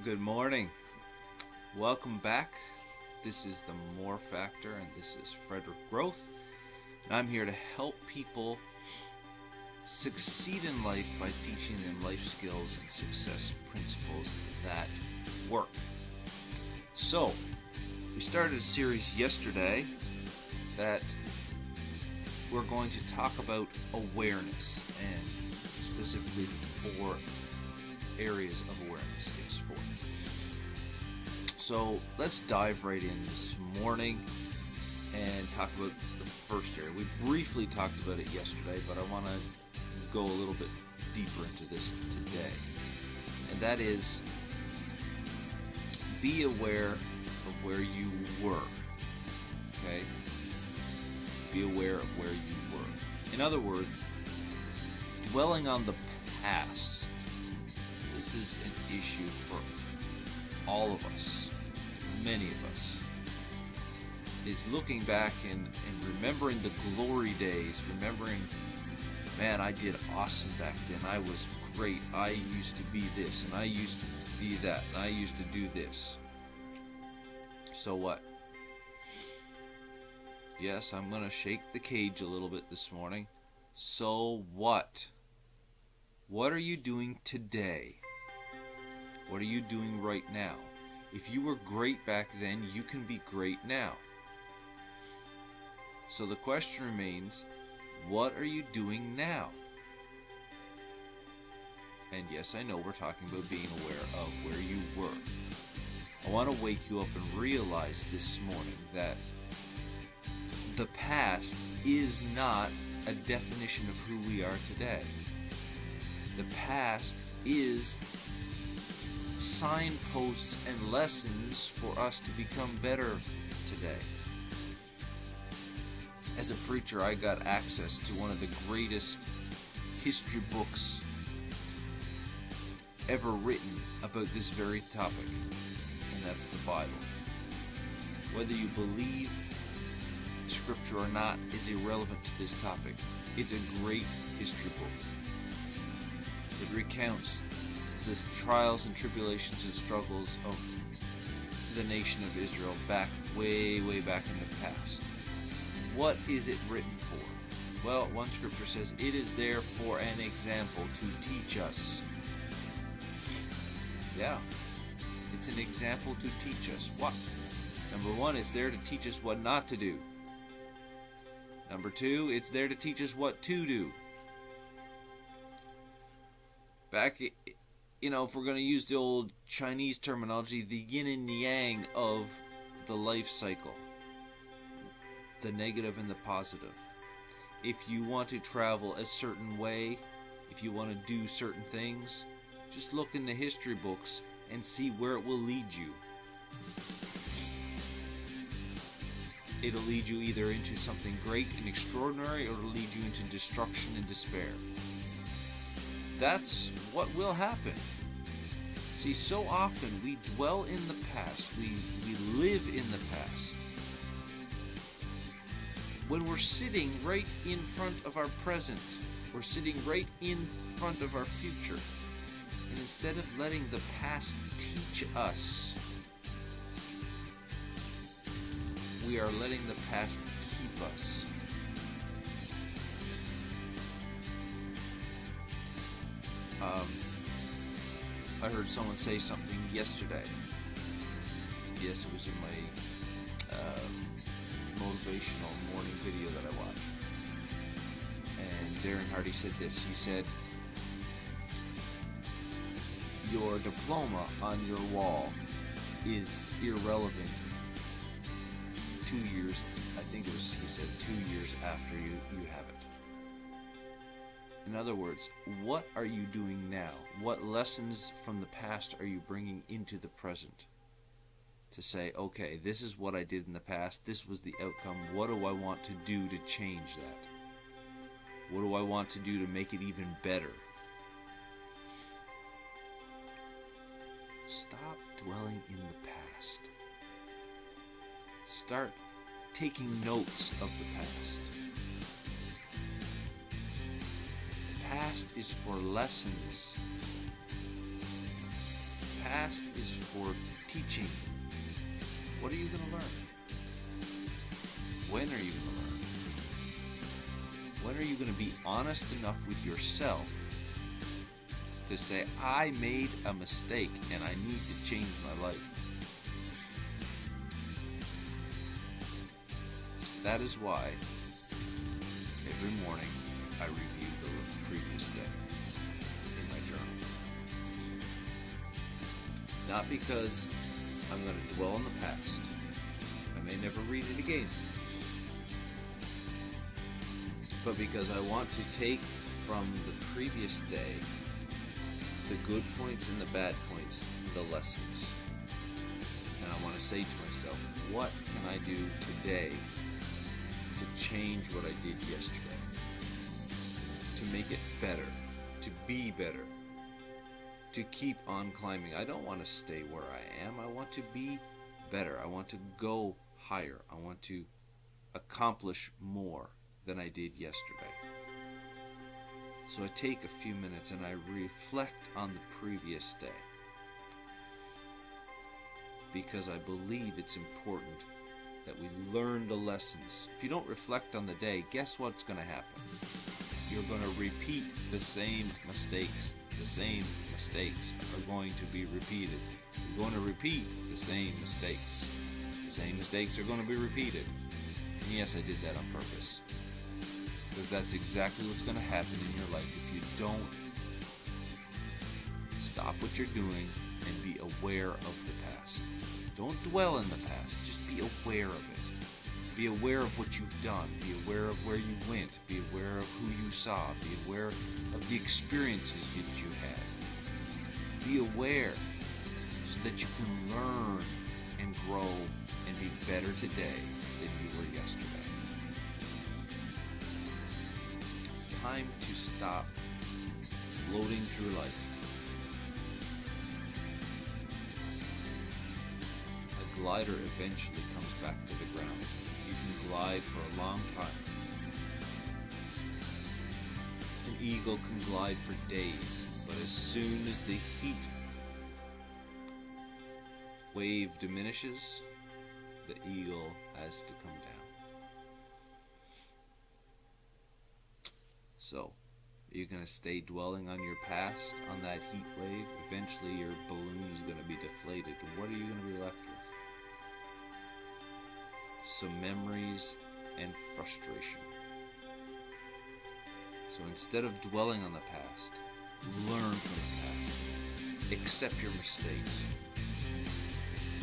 Good morning. Welcome back. This is the More Factor, and this is Frederick Growth. And I'm here to help people succeed in life by teaching them life skills and success principles that work. So, we started a series yesterday that we're going to talk about awareness, and specifically 4 areas of awareness. Yes, 4. So let's dive right in this morning and talk about the first area. We briefly talked about it yesterday, but I want to go a little bit deeper into this today. And that is, be aware of where you were. Okay? Be aware of where you were. In other words, dwelling on the past. This is an issue for all of us, many of us, is looking back and remembering the glory days, remembering, man, I did awesome back then, I was great, I used to be this, and I used to be that, and I used to do this. So what? Yes, I'm going to shake the cage a little bit this morning. So what? What are you doing today? What are you doing right now? If you were great back then, you can be great now. So the question remains, what are you doing now? And yes, I know we're talking about being aware of where you were. I want to wake you up and realize this morning that the past is not a definition of who we are today. The past is signposts and lessons for us to become better today. As a preacher, I got access to one of the greatest history books ever written about this very topic, and that's the Bible. Whether you believe Scripture or not is irrelevant to this topic. It's a great history book. It recounts the trials and tribulations and struggles of the nation of Israel way back in the past. What is it written for? Well, one scripture says it is there for an example to teach us. Yeah, it's an example to teach us what? Number 1, it's there to teach us what not to do. Number 2, it's there to teach us what to do. Back, if we're going to use the old Chinese terminology, the yin and yang of the life cycle. The negative and the positive. If you want to travel a certain way, if you want to do certain things, just look in the history books and see where it will lead you. It'll lead you either into something great and extraordinary, or it'll lead you into destruction and despair. That's what will happen. See, so often we dwell in the past, we live in the past, when we're sitting right in front of our present, we're sitting right in front of our future. And instead of letting the past teach us, we are letting the past keep us. I heard someone say something yesterday. Yes, it was in my motivational morning video that I watched. And Darren Hardy said this. He said, your diploma on your wall is irrelevant 2 years, I think it was, he said, 2 years after you have it. In other words, what are you doing now? What lessons from the past are you bringing into the present? To say, okay, this is what I did in the past, this was the outcome, what do I want to do to change that? What do I want to do to make it even better? Stop dwelling in the past. Start taking notes of the past. The past is for lessons. The past is for teaching. What are you going to learn? When are you going to learn? When are you going to be honest enough with yourself to say, I made a mistake and I need to change my life? That is why every morning I review the previous day in my journal. Not because I'm going to dwell on the past. I may never read it again. But because I want to take from the previous day the good points and the bad points, the lessons. And I want to say to myself, what can I do today to change what I did yesterday? To make it better, to be better, to keep on climbing. I don't want to stay where I am. I want to be better. I want to go higher. I want to accomplish more than I did yesterday. So I take a few minutes and I reflect on the previous day, because I believe it's important that we learn the lessons. If you don't reflect on the day, guess what's going to happen? You're going to repeat the same mistakes. The same mistakes are going to be repeated. You're going to repeat the same mistakes. The same mistakes are going to be repeated. And yes, I did that on purpose, because that's exactly what's going to happen in your life if you don't stop what you're doing and be aware of the past. Don't dwell in the past, just be aware of it. Be aware of what you've done. Be aware of where you went. Be aware of who you saw. Be aware of the experiences that you had. Be aware so that you can learn and grow and be better today than you were yesterday. It's time to stop floating through life. A glider eventually comes back to the ground. You can glide for a long time. An eagle can glide for days, but as soon as the heat wave diminishes, the eagle has to come down. So, you're going to stay dwelling on your past, on that heat wave. Eventually your balloon is going to be deflated. And what are you going to be left with? Some memories and frustration. So instead of dwelling on the past, learn from the past. Accept your mistakes.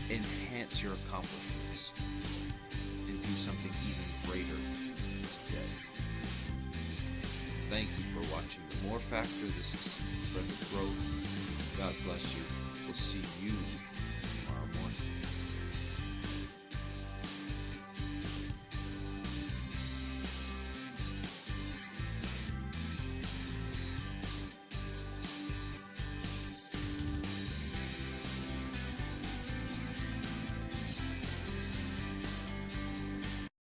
Enhance your accomplishments. And do something even greater today. Thank you for watching The More Factor. This is Frederick Grove. God bless you.